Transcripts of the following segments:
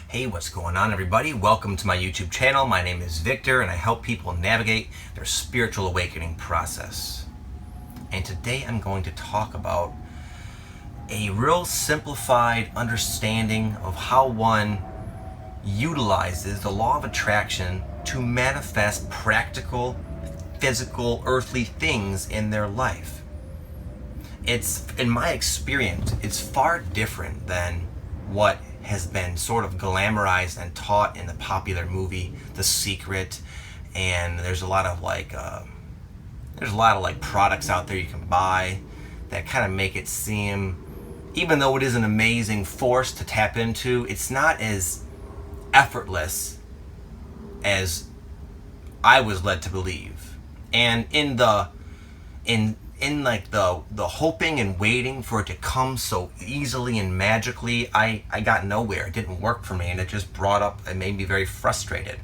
Hey, what's going on, everybody? Welcome to my YouTube channel. My name is Victor and I help people navigate their spiritual awakening process. And today I'm going to talk about a real simplified understanding of how one utilizes the law of attraction to manifest practical, physical, earthly things in their life. It's, in my experience, it's far different than what has been sort of glamorized and taught in the popular movie The Secret, and there's a lot of products out there you can buy that kind of make it seem, even though it is an amazing force to tap into, it's not as effortless as I was led to believe. And in the hoping and waiting for it to come so easily and magically, I got nowhere. It didn't work for me, and it just made me very frustrated.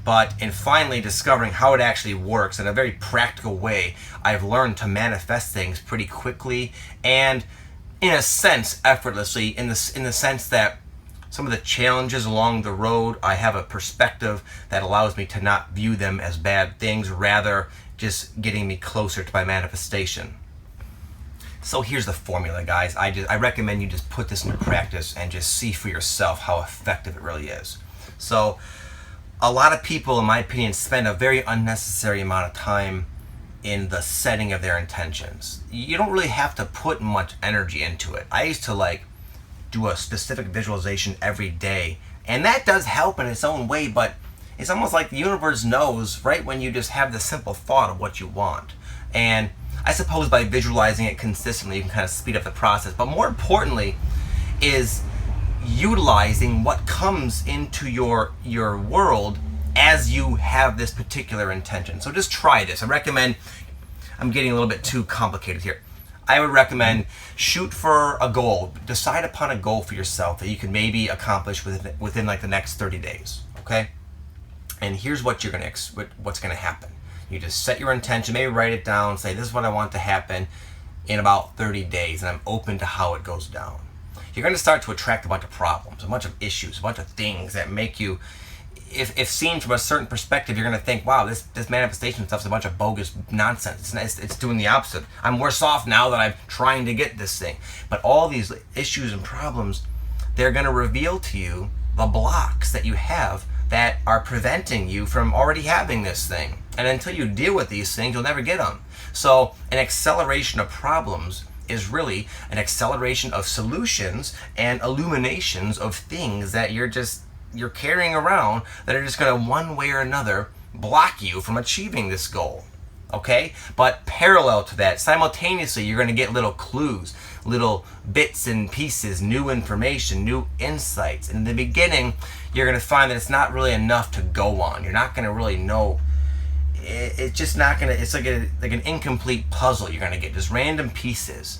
But in finally discovering how it actually works in a very practical way, I've learned to manifest things pretty quickly and, in a sense, effortlessly, in the sense that some of the challenges along the road, I have a perspective that allows me to not view them as bad things, rather just getting me closer to my manifestation. So here's the formula, guys. I recommend you just put this into practice and just see for yourself how effective it really is. So a lot of people, in my opinion, spend a very unnecessary amount of time in the setting of their intentions. You don't really have to put much energy into it. I used to do a specific visualization every day, and that does help in its own way, but it's almost like the universe knows right when you just have the simple thought of what you want. And I suppose by visualizing it consistently, you can kind of speed up the process. But more importantly is utilizing what comes into your world as you have this particular intention. So just try this. I recommend, I'm getting a little bit too complicated here. I would recommend shoot for a goal. Decide upon a goal for yourself that you can maybe accomplish within the next 30 days, okay? And here's what's going to happen. You just set your intention, maybe write it down, say this is what I want to happen in about 30 days, and I'm open to how it goes down. You're going to start to attract a bunch of problems, a bunch of issues, a bunch of things that make you, if seen from a certain perspective, you're going to think, wow, this manifestation stuff is a bunch of bogus nonsense. It's doing the opposite. I'm worse off now that I'm trying to get this thing. But all these issues and problems, they're going to reveal to you the blocks that you have that are preventing you from already having this thing. And until you deal with these things, you'll never get them. So an acceleration of problems is really an acceleration of solutions and illuminations of things that you're carrying around that are just going to, one way or another, block you from achieving this goal. Okay? But parallel to that, simultaneously, you're going to get little clues, little bits and pieces, new information, new insights. In the beginning, you're going to find that it's not really enough to go on. You're not going to really know. It's just not going to, it's like an incomplete puzzle you're going to get, just random pieces.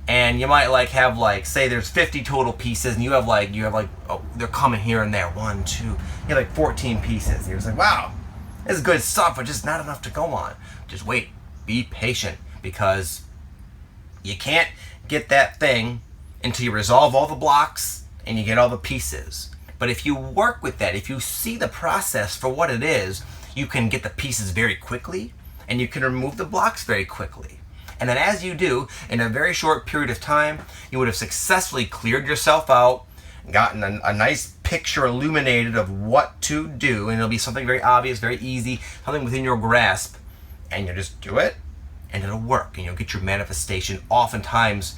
And you might have say there's 50 total pieces, and you have oh, they're coming here and there, 1, 2, you have 14 pieces. And you're just like, wow, this is good stuff, but just not enough to go on. Just wait, be patient, because you can't get that thing until you resolve all the blocks and you get all the pieces. But if you work with that, if you see the process for what it is, you can get the pieces very quickly and you can remove the blocks very quickly. And then as you do, in a very short period of time, you would have successfully cleared yourself out, gotten a nice picture illuminated of what to do, and it'll be something very obvious, very easy, something within your grasp, and you just do it, and it'll work, and you'll get your manifestation oftentimes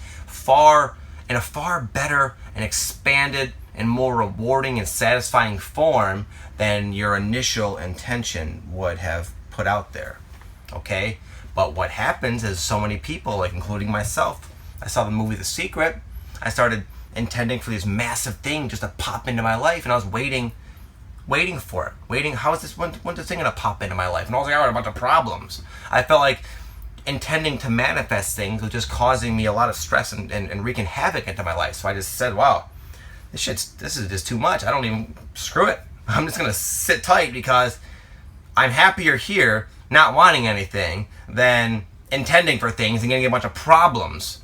in a far better and expanded and more rewarding and satisfying form than your initial intention would have put out there. Okay? But what happens is so many people, including myself, I saw the movie The Secret, I started intending for this massive thing just to pop into my life, and I was waiting for it. How is this, when's this thing gonna pop into my life? And all I got a bunch of problems. I felt like intending to manifest things was just causing me a lot of stress and wreaking havoc into my life. So I just said, wow, this is just too much. I don't even, screw it. I'm just gonna sit tight, because I'm happier here not wanting anything than intending for things and getting a bunch of problems,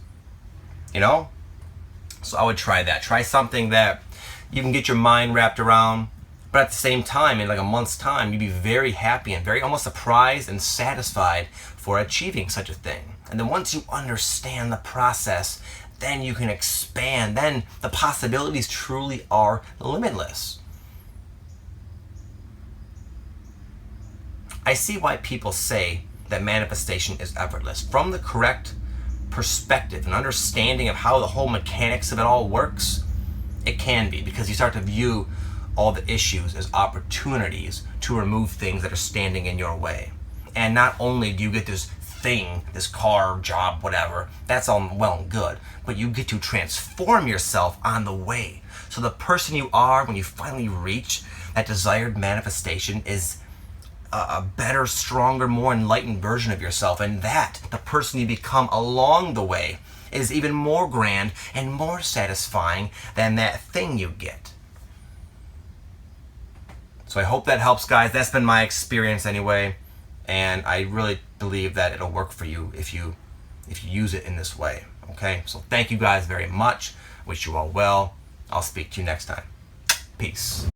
you know? So I would try that. Try something that you can get your mind wrapped around. But at the same time, in like a month's time, you'd be very happy and very almost surprised and satisfied for achieving such a thing. And then once you understand the process, then you can expand. Then the possibilities truly are limitless. I see why people say that manifestation is effortless. From the correct perspective and understanding of how the whole mechanics of it all works, it can be, because you start to view all the issues as opportunities to remove things that are standing in your way. And not only do you get this thing, this car, job, whatever, that's all well and good, but you get to transform yourself on the way. So the person you are when you finally reach that desired manifestation is a better, stronger, more enlightened version of yourself. And that, the person you become along the way, is even more grand and more satisfying than that thing you get. So I hope that helps, guys. That's been my experience anyway, and I really believe that it'll work for you if you use it in this way. Okay, so thank you guys very much. Wish you all well. I'll speak to you next time. Peace.